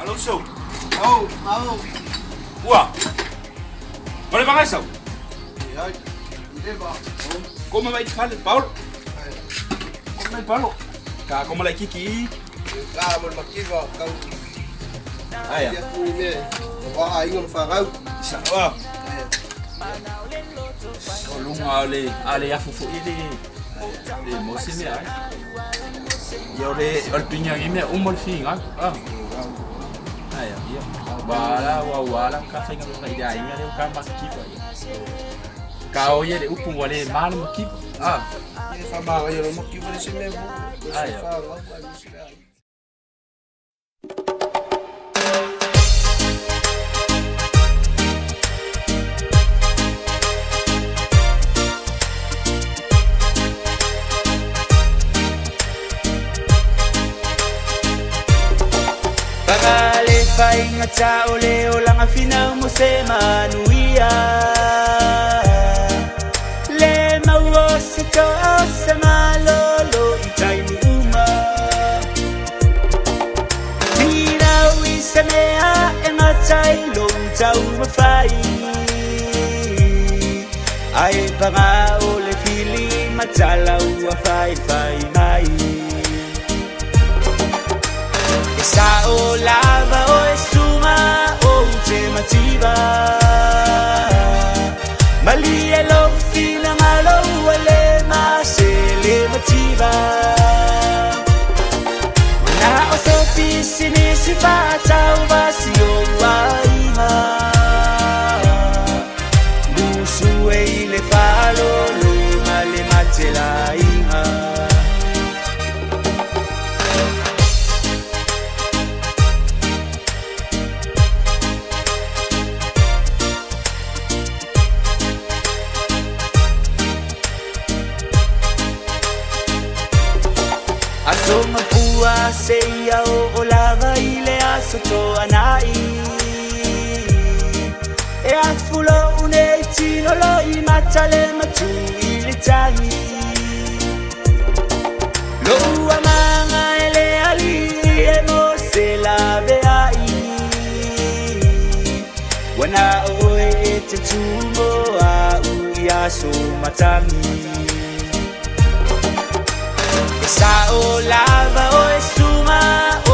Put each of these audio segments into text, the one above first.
Alô, sou. Mau. Ua. Olha para essa. Ya, leva. Como vai te falar, Paulo? Como vai, Paulo? Cá, como lá kiki? Ka mo makiwa ka. Ai. Ya puime. Wa ai ngam farau. Isa. Wah. Tolong ale ya fufu ini. Le musim ya. Ya ole pinya ini umur finga. Ai ya. Wala ka finga ka ida inga le ka makiwa. Kau ye de upung wale mal makiwa. Ini fama yo makiwa ni sime. Ai. Fainga tao leo lang afina mo se manuia le mawos ito sa malolo itay mo uma Dinawi sa mea e matay long tao mafai ay pangao le pili matalaw afay fay mai Sa o lava o esuma o temativa Mali e lo fina malo wale ma se le mativa Na o so pisini si fata o vasio waima Musu e le falo lo male matela inga Aso mapua seya o lava ile aso to anai E afulo une tino lo I matale matu ile tani Lo amanga ele ali e mo se lave ai Wana o e te tumo a uia so matami Sa o lava o esuma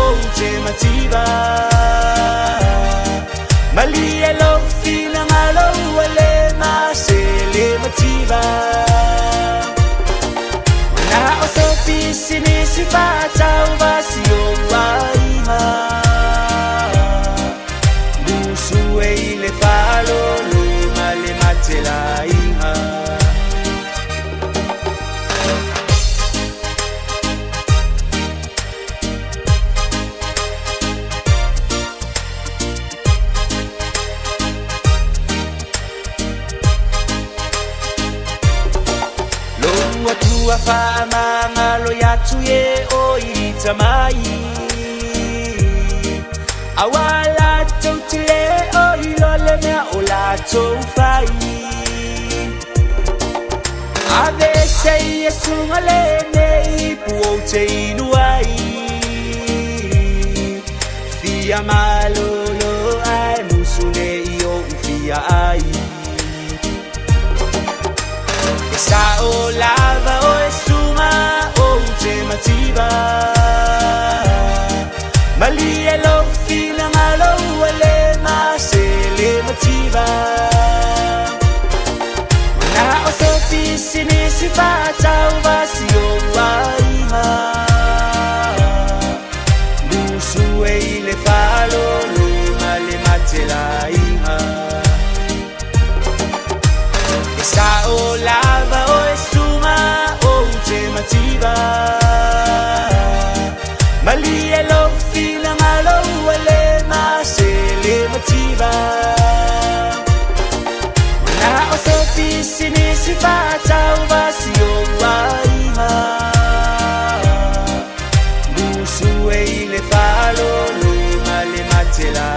o temativa Mali e lo fina malo wale ma se le mativa Na o so pisini si fata o vasio waima Musu e le falo lo male matela inga Tua fama ngalo yatu ye o itamai Awala totile o ilole mea o la tofai Ave sei e sungale nei puo te inuai Fia malolo ai musune io fia ai Sa o lava o esuma o temativa Mali e lo fina malo wale ma se le mativa Na o so pisini si fata o vasio waima Musu e le falo lo male matela inga Sa o lava o esuma o temativa Mali e lo fina malo wale ma se le mativa Na o so pisini si fata o vasio waima Musu e le falo lo male matela